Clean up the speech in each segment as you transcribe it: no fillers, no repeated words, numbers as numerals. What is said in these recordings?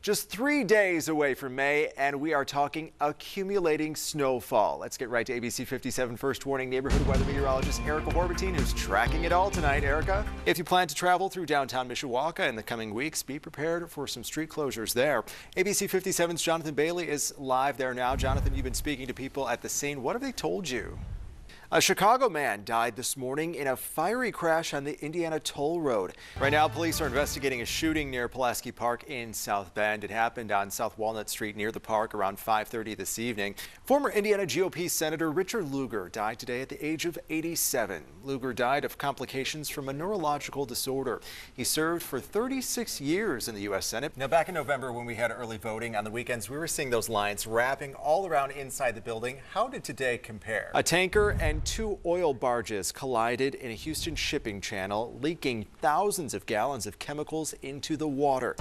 Just 3 days away from May, and we are talking accumulating snowfall. Let's get right to ABC 57 First Warning neighborhood weather meteorologist Erica Horbatine, who's tracking it all tonight. Erica, if you plan to travel through downtown Mishawaka in the coming weeks, be prepared for some street closures there. ABC 57's Jonathan Bailey is live there now. Jonathan, you've been speaking to people at the scene. What have they told you? A Chicago man died this morning in a fiery crash on the Indiana Toll Road. Right now, police are investigating a shooting near Pulaski Park in South Bend. It happened on South Walnut Street near the park around 5:30 this evening. Former Indiana GOP Senator Richard Lugar died today at the age of 87. Lugar died of complications from a neurological disorder. He served for 36 years in the U.S. Senate. Now, back in November when we had early voting on the weekends, we were seeing those lines wrapping all around inside the building. How did today compare? A tanker and 2 oil barges collided in a Houston shipping channel, leaking thousands of gallons of chemicals into the water.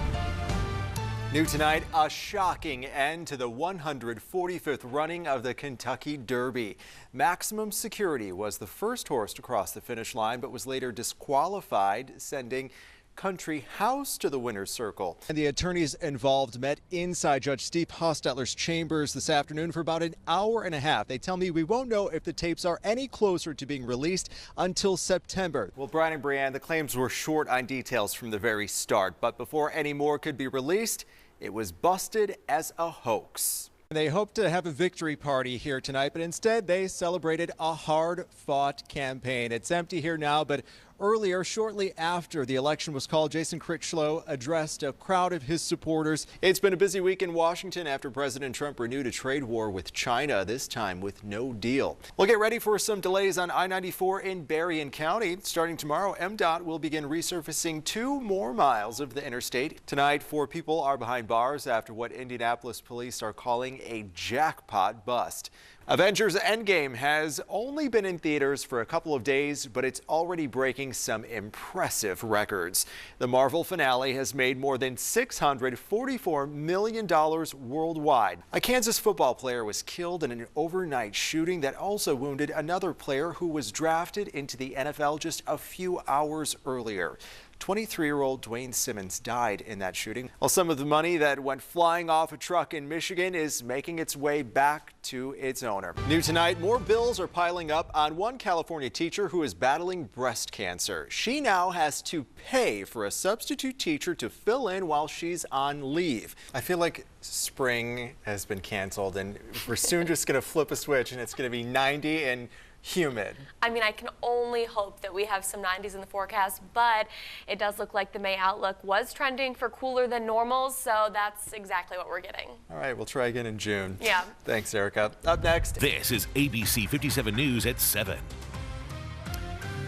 New tonight, a shocking end to the 145th running of the Kentucky Derby. Maximum Security was the first horse to cross the finish line, but was later disqualified, sending Country House to the winner's circle. And the attorneys involved met inside Judge Steve Hostetler's chambers this afternoon for about an hour and a half. They tell me we won't know if the tapes are any closer to being released until September. Well, Brian and Brianne, the claims were short on details from the very start, but before any more could be released, it was busted as a hoax. They hoped to have a victory party here tonight, but instead they celebrated a hard-fought campaign. It's empty here now, but earlier, shortly after the election was called, Jason Critchlow addressed a crowd of his supporters. It's been a busy week in Washington after President Trump renewed a trade war with China, this time with no deal. We'll get ready for some delays on I-94 in Berrien County. Starting tomorrow, MDOT will begin resurfacing 2 more miles of the interstate. Tonight, 4 people are behind bars after what Indianapolis police are calling a jackpot bust. Avengers Endgame has only been in theaters for a couple of days, but it's already breaking some impressive records. The Marvel finale has made more than $644 million worldwide. A Kansas football player was killed in an overnight shooting that also wounded another player who was drafted into the NFL just a few hours earlier. 23-year-old Dwayne Simmons died in that shooting. Well, some of the money that went flying off a truck in Michigan is making its way back to its owner. New tonight, more bills are piling up on one California teacher who is battling breast cancer. She now has to pay for a substitute teacher to fill in while she's on leave. I feel like spring has been canceled and we're soon just going to flip a switch and it's going to be 90 and humid. I mean, I can only hope that we have some 90s in the forecast, but it does look like the May outlook was trending for cooler than normal, so that's exactly what we're getting. All right, we'll try again in June. Yeah. Thanks, Erica. Up next. This is ABC 57 News at 7.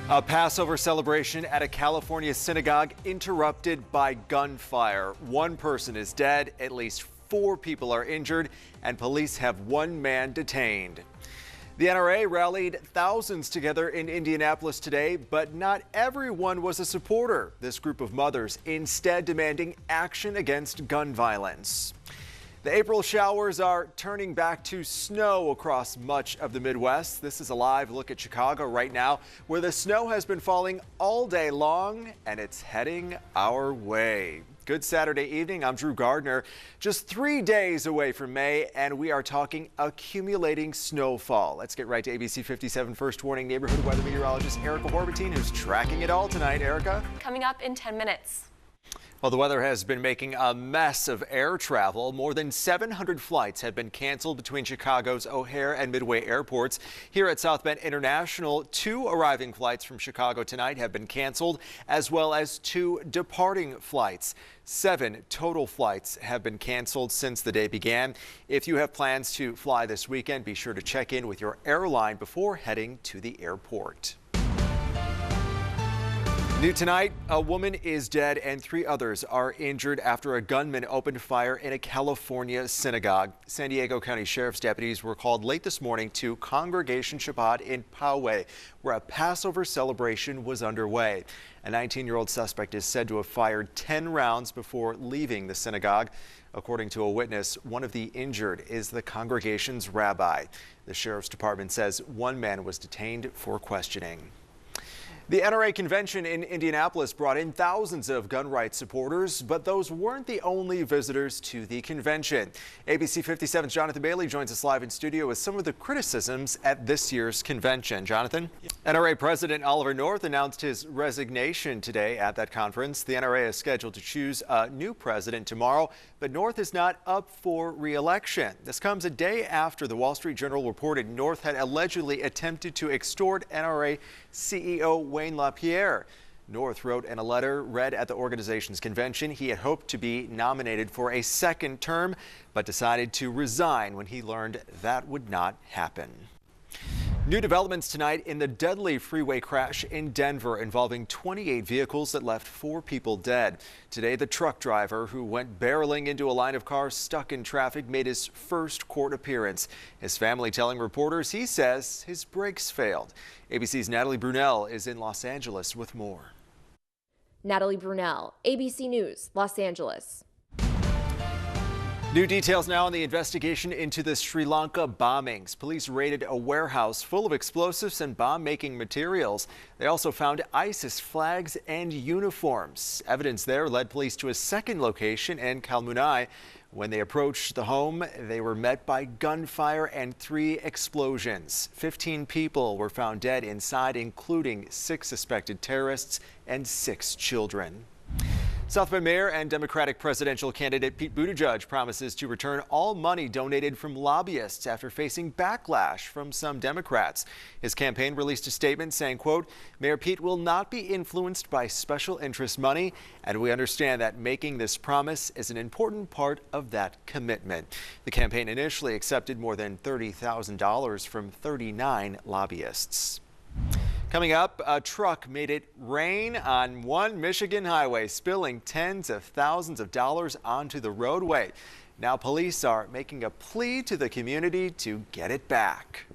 A Passover celebration at a California synagogue interrupted by gunfire. 1 person is dead, at least 4 people are injured, and police have 1 man detained. The NRA rallied thousands together in Indianapolis today, but not everyone was a supporter. This group of mothers instead demanding action against gun violence. The April showers are turning back to snow across much of the Midwest. This is a live look at Chicago right now, where the snow has been falling all day long and it's heading our way. Good Saturday evening. I'm Drew Gardner. Just 3 days away from May, and we are talking accumulating snowfall. Let's get right to ABC 57 First Warning neighborhood weather meteorologist Erica Horbatine, who's tracking it all tonight. Erica? Coming up in 10 minutes. Well, the weather has been making a mess of air travel. More than 700 flights have been canceled between Chicago's O'Hare and Midway airports. Here at South Bend International, 2 arriving flights from Chicago tonight have been canceled, as well as 2 departing flights. 7 total flights have been canceled since the day began. If you have plans to fly this weekend, be sure to check in with your airline before heading to the airport. New tonight, a woman is dead and 3 others are injured after a gunman opened fire in a California synagogue. San Diego County Sheriff's deputies were called late this morning to Congregation Shabbat in Poway, where a Passover celebration was underway. A 19-year-old suspect is said to have fired 10 rounds before leaving the synagogue. According to a witness, one of the injured is the congregation's rabbi. The sheriff's department says 1 man was detained for questioning. The NRA convention in Indianapolis brought in thousands of gun rights supporters, but those weren't the only visitors to the convention. ABC 57's Jonathan Bailey joins us live in studio with some of the criticisms at this year's convention. Jonathan? NRA President Oliver North announced his resignation today at that conference. The NRA is scheduled to choose a new president tomorrow, but North is not up for re-election. This comes a day after the Wall Street Journal reported North had allegedly attempted to extort NRA CEO Wayne LaPierre. North wrote in a letter read at the organization's convention he had hoped to be nominated for a second term, but decided to resign when he learned that would not happen. New developments tonight in the deadly freeway crash in Denver involving 28 vehicles that left 4 people dead. Today, the truck driver who went barreling into a line of cars stuck in traffic made his first court appearance. His family telling reporters he says his brakes failed. ABC's Natalie Brunell is in Los Angeles with more. Natalie Brunell, ABC News, Los Angeles. New details now on the investigation into the Sri Lanka bombings. Police raided a warehouse full of explosives and bomb-making materials. They also found ISIS flags and uniforms. Evidence there led police to a second location in Kalmunai. When they approached the home, they were met by gunfire and 3 explosions. 15 people were found dead inside, including 6 suspected terrorists and 6 children. South Bend Mayor and Democratic presidential candidate Pete Buttigieg promises to return all money donated from lobbyists after facing backlash from some Democrats. His campaign released a statement saying, quote, Mayor Pete will not be influenced by special interest money, and we understand that making this promise is an important part of that commitment. The campaign initially accepted more than $30,000 from 39 lobbyists. Coming up, a truck made it rain on one Michigan highway, spilling tens of thousands of dollars onto the roadway. Now police are making a plea to the community to get it back.